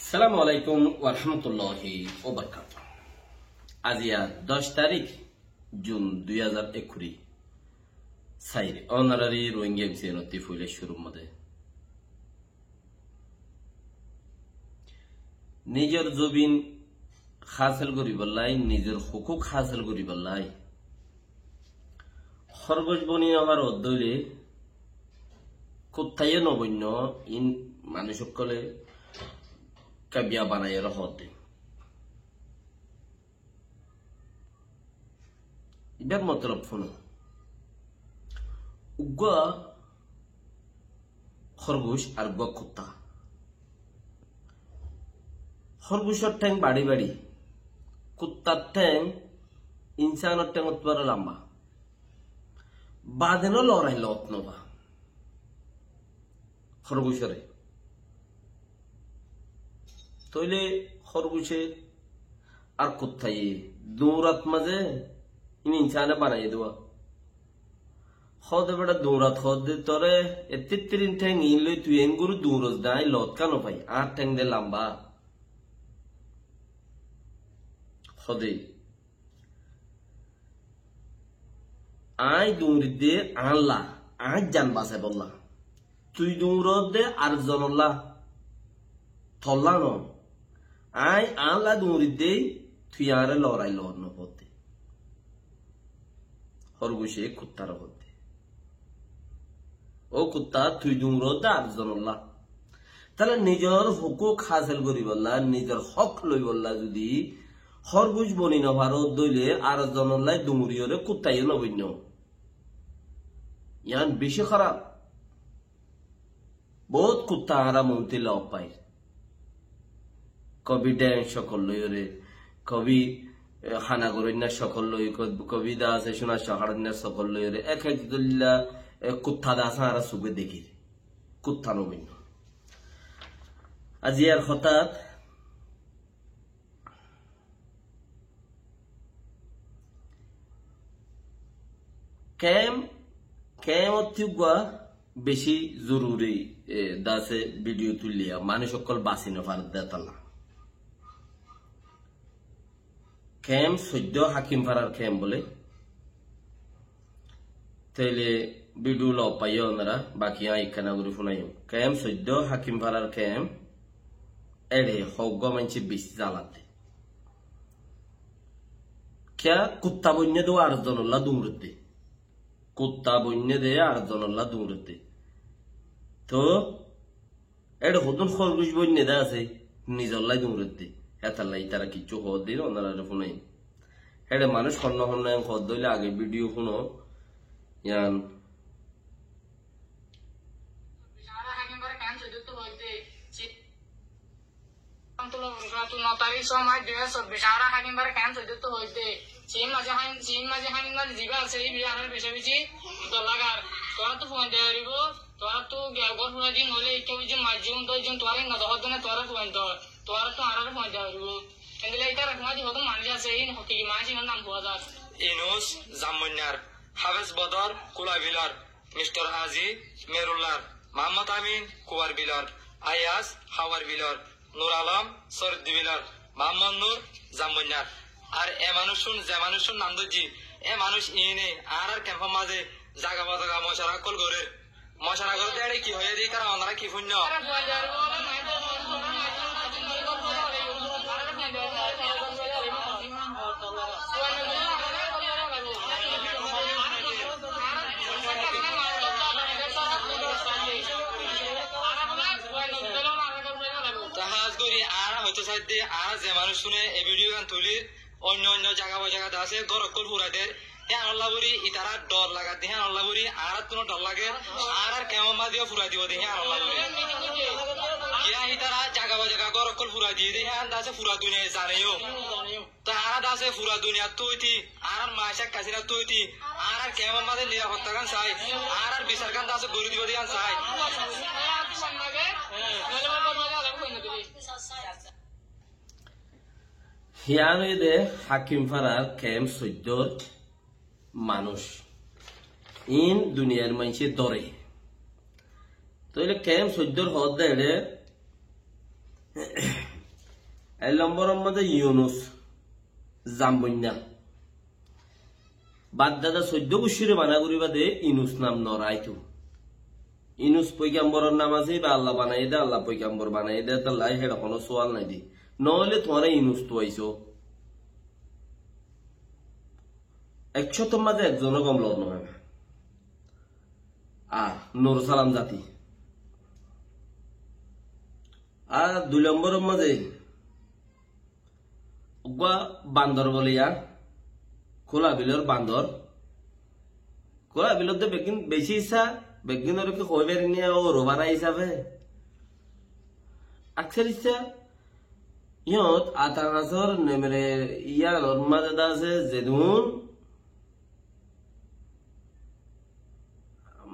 সালামু আলাইকুম ওয়া রাহমাতুল্লাহি ওয়া বারাকাতুহু। আজিয়া 10 তারিখ জুন 2021 সাইরে অনারারি রোহিঙ্গা এমসিএনতি ফুলে শুরু মধ্যে নিজের জবিন হাসিল করিবলাই নিজের হুকুক হাসিল করিবলাই খরগোশ বনি আমার অদ্দলে কোথায় নবন্য ইন মানুষ সকলে কাবিয়া বানায় রহতে এবার মতলব শুনো উগা খরগোশ আর উগা কুত্তা খরগোশের ঠ্যাং বাড়ি বাড়ি কুত্তার ঠ্যাং ইনসানের ঠ্যাং অতবার লম্বা বাদেনও লড়াই লত নবা খরগোশরে তইলে খরগোশে আর কোথায় দৌড়াত মাঝে ইনসানে বানাই দেওয়া খদে বেটা দৌড়াত খদে তরে এতিন ঠ্যাং ইন লই তুই এন গরু দৌড়স দাই লত কানো পাই আর ঠ্যাং দে লম্বা খদে আই দৌড়ি দে আনলা আজ জান বাসে বললা তুই দৌড় দে আর জনল্লা থল্লা ন আই আনলা দৌড়ি দে তুই আরে লড়াই লড় নপতে খরগোশে কুত্তার হতে ও কুত্তা তুই দৌড় দে আর জনল্লা তাহলে নিজের হুকুক হাসিল করি বললা নিজের হক লই বললা যদি খরগোশ বনি নভারত দইলে আর জনল্লাই দৌড়িয়রে কুত্তাইও নবন্য ইয়ান বেশি খারাপ বহুত কুত্তা আরা মন্তি লাভ পায় কবি ড্যাং সকল লইরে কবি খানা গরন্যার সকল লই কবি দা আছে সোনা সাহারন্যার সকল লইরে এক একদুল্লা কুত্তা দাস আরা সুগে দেখি কুত্তা নবীন আজি আর হঠাৎ কেম অত্যুগা বেশি জরুরি দাসে ভিডিও তুলিয়া মানুষ সকল বাঁচি নপার দেতালা কেম সদ্য হাকিম ফারার কেম বলে তাইলে ভিডিও লও পাইও ওনারা বাকি আইখানা করে শুনাইও কেম সদ্য হাকিম ফারার কেম এড়ে হগ্গ মানছি বেশি জ্বালাতে ক্যা কুত্তা বন্যে দো আর জনল্লা দুমরতে কুত্তা বন্যে দে আর জনল্লা দৌড়তে তো এটা হতুন খরগোশ বন্যে দে আছে নিজল্লাই দৌড়তে হেতাল্লাই তারা কিচ্ছু হদ দিল ওনারা শুনাই এটা মানুষ খন্ন খন্ন হদ দইলে আগে ভিডিও শুনো ইয়ান সময় 2024 হাকিমবারে ক্যাম্প সৈদ্যুত হইতে চীন মাঝে হাইন জিবা আছে এই বিহারের বেশি বেশি দলাগার তোরা তো ফোন দেওয়া হইব তোরা তো গর ফুরা দিন হলে কেউ যে মাঝিউন তো যে তোরা না দহর দিনে তোরা ফোন তো তোরা তো আরার ফোন দেওয়া হইব কিন্তু এটা রাখমাজি হতো মানুষ আছে এই হকি মাঝি নাম হওয়া যায় ইনুস জামুন্নার হাফেজ বদর কুলাবিলার মিস্টার হাজি মেরুল্লার মোহাম্মদ আমিন কুয়ার বিলার আয়াস হাওয়ার বিলার নূর আলম সরদি বিলার মোহাম্মদ নূর জামুন্নার আর এ মানুষ যে মানুষ নাম দজি এ মানুষ ইনে আর ক্যাম্প মাঝে জাগা বাজাগা মশারা কল করে মশারা করতে এড়ে কি হয়ে দিই কারণ ওনারা কি শূন্য যে মানুষ শুনে এই ভিডিও গান তুলির অন্য অন্য জায়গা জায়গা আছে গরকল ফুরাদের হ্যাঁ আল্লাহবুরি ইতারা ডর লাগা দিয়ে হ্যাঁ আল্লাহবুরি আর কোনো ডর লাগে আর কেমন মা দিয়ে ফুরা দিব দিয়ে হ্যাঁ আল্লাহবুরি ইয়া ইতারা জায়গা জায়গা গরকল ফুরা দিয়ে দিয়ে হ্যাঁ দাসে ফুরা দুনিয়া জানেও তো আর দাসে ফুরা দুনিয়া তৈতি আর মাসা কাছিনা তৈতি আর কেমন মাঝে নিরাপত্তা গান চাই আর বিচার গান দাসে গড়ি দিব দিয়ে চাই হিয়ানে দে হাকিম ফারার কেম সৈদ্যর মানুষ ইন দুনিয়ার মানছে দরে তো এটা কেম সহ্যর হদ দেয় 1 নম্বরের মধ্যে ইউনুস জাম্বন্যা বাদ দাদা 14 গোষ্ঠীরে বানা করিবা দে ইনুস নাম নরাইতো ইনুস পয়গাম্বরের নাম আছে বা আল্লাহ বানাই দে আল্লাহ পয়গাম্বর বানাই দে তাল্লাই হেডা কোনো সোয়াল নাই দি নহলে তোমারা ইনুস তো আইছো 100 মাঝে একজনও কম লড় নয় আর নুর সালাম জাতি আর 2 নম্বরের মাঝে বান্দর বলিয়া খোলা বিলের বান্দর খোলা বিলত বেগিন বেশি ইচ্ছা বেগিনের কি কইবের নিয়ে ও রোবানা হিসাবে আকসার ইচ্ছা ইয়ত আতানাসর নেমরে ইয়া নরমা দাদা আছে যেদুন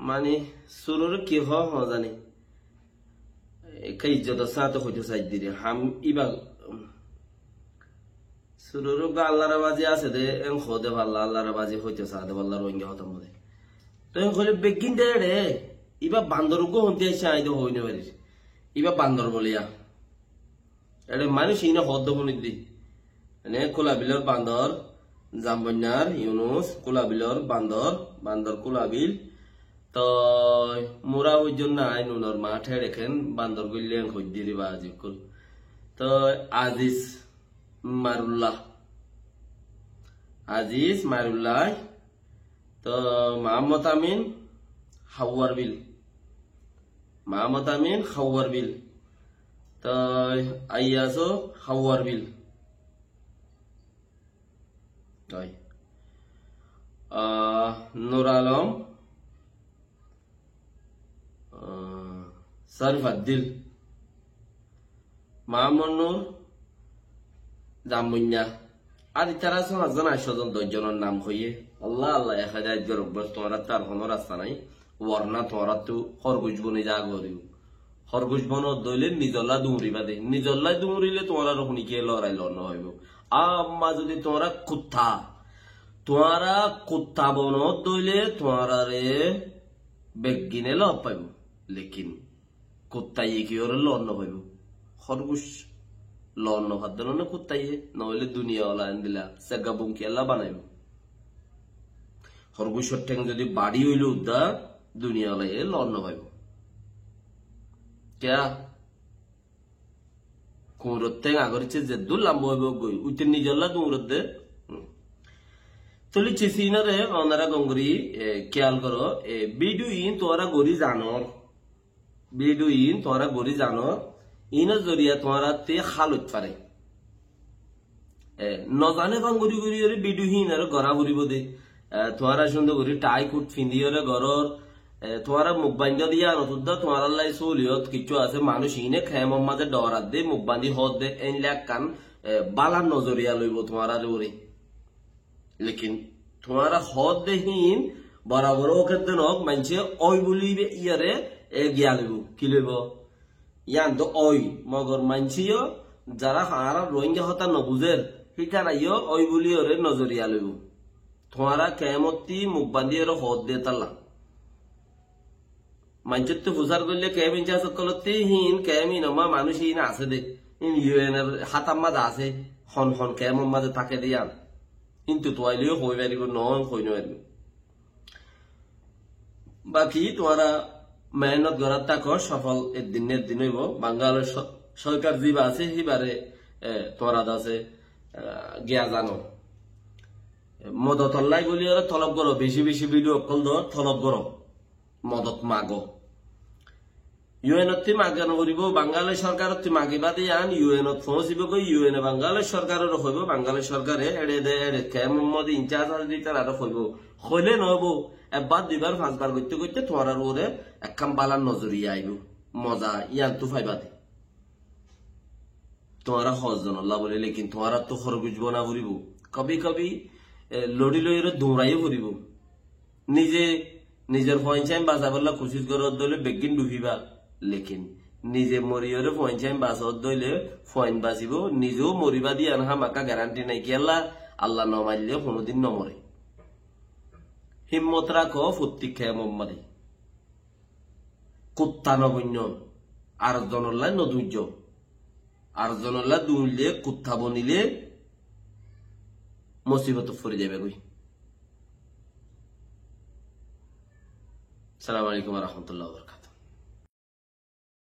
মানে সুরুর কি হয় জানি এই ইজ্জত সাথে হইতে চাই দিরে হাম ইবা সুরুর আল্লাহর বাজি আছে দে এম খোদে ভাল্লা আল্লাহর বাজি হইতে চাদে ভাল্লা রোহিঙ্গা হতাম মধ্যে তো এম কইলে বেগিন দে রে ইবা বান্দর গো হতে এসে আইতে হইনে পারিস ইবা বান্দর বলিয়া এটা মানুষ ইনে হদ্দ বনি দি মানে খোলা বিলের বান্দর জাম্বন্যার ইউনুস খোলা বিলের বান্দর বান্দর খোলা বিল তো মোরা ওই জন্য আই নুনর মাঠে রেখেন বান্দর গইলে হই দিরি বা আজিকুল তো আজিজ মারুল্লাহ তো মোহাম্মদ আমিন হাওয়ার বিল তো আইয়াসো হাওয়ার বিল নুর আলম শরীফুদ্দিন মামুনুর জামুন্যা আর ইতারা সমাজন 810 জনের নাম হইয়ে আল্লাহ আল্লাহ 1000 গরব্বর তোমরা তার কোনো রাস্তা নাই ওয়ারনা তোমরা তো খরগোশ বনে যা গরিব খরগোশ বন দইলে নিজল্লা দুমরিবা দে নিজল্লা দুমরিলে তোমরা রকনি কে লড়াই লড়ন হইব আম্মা যদি তোমরা কুত্তা বন দইলে তোমরা রে বেগিনে লব পাইব লেকিন কুত্তা কি ওর লড়ন হইব খরগোশ লন ভাদ্র না কুত্তাইয়ে নহলে দুনিয়া ওলা দিলা সেগা বুমকি আল্লাহ বানাইব খরগোশের ঠ্যাং যদি বাড়ি হইল উদ্দা দুনিয়া ওলাই লন ভাইব কে কুমুরত ঠ্যাং আগরিছে যে দু লাম্ব হইব গই উইতে নিজল্লা কুমুরত দে চলিছে সিনারে ওনারা গঙ্গরি খেয়াল করো বিডুইন তোরা গরি জানো ইনো জরিয়া তোমারা তে খালত পারে নজানে ভাঙ্গুরি গুরি বিডুহীন আর গড়া ঘুরিব দে তোমারা সুন্দর করি টাই কুট ফিন্দিয়রে গরর তোমারা মুখ বান্ধা দিয়া নতুদা তোমার লাই চলিয়ত কিছু আছে মানুষ ইনে খেমর মাঝে ডরাত দে মুখ বান্ধি হদ দে এনলাক কান বালার নজরিয়া লইব তোমারা ওরে লেকিন তোমারা হদ দেহীন বরাবর ওকে নক মানছে ওই বলিবে ইয়ারে গিয়া লইব কি লইব ইয়ান তো ওই মগর মানছিও যারা হারা রোহিঙ্গা হতা নবুজের ঠিকানা ইয় ওই বলি ওরে নজরিয়া লইব তোমারা কেমতি মুখ বান্ধি ওর হদ দে তালা মানচের তো ফুসার করলে কেমিন চাষ করতে হীন কেমিন আমার মানুষ হীন আছে দে ইউএন এর হাতার মাঝে আছে হন হন কেমন মাঝে তাকে দিয়ান কিন্তু তোয়াইলেও হই পারিব নয় হই নয় বাকি তোমরা মেহনত করার তাকো সফল দিনের দিন হইব বাংলাদেশ সরকার যা আছে সিবারে তোমরা আছে গিয়া জানো মদত লাই বলি ওরা তলব করো বেশি বেশি ভিডিও কল ধর তলব করো মদত মাগো ইউএনত মাগানো করিব বাংলাদেশ সরকারত মাগিবা দিয়ে আন ইউএনত পৌঁছিব গই ইউএন বাংলাদেশ সরকারের হইব বাংলাদেশ সরকারে এড়ে দে কেমন ইনচার্জ দিতার আর হইব হইলে নহব একবার দুইবার পাঁচবার করতে করতে তোমার ওরে একখান বালার নজরিয়া আইব মজা ইয়ান তো ফাইবা দে তোমারা হজন আল্লাহ বলে লেকিন তোমারা তো খরগোশ বনা করিব কবি কবি লড়ি লই দৌড়াইও করিব নিজের পয়সায় বাঁচাবার কোশিশ করার দলে বেগিন ডুবিবা লেকিন নিজে মরিয়রে পয়সায় বাঁচার দলে ফয়েন বাঁচিব নিজেও মরিবা দিয়ে আনহা মাকা গ্যারান্টি নাই কি আল্লাহ নমাইলে কোনোদিন নমরে হিম্মত রাখো প্রতীক্ষায় মোহাম্মদে কুত্তা নবন্য আর জনল্লাই নদুর্য আর জনল্লা দুইলে কুত্তা বনিলে মুসিবত পড়ে যাবে কই। সালাম আলাইকুম ওয়া রাহমাতুল্লাহি ওয়া বারাকাতুহু।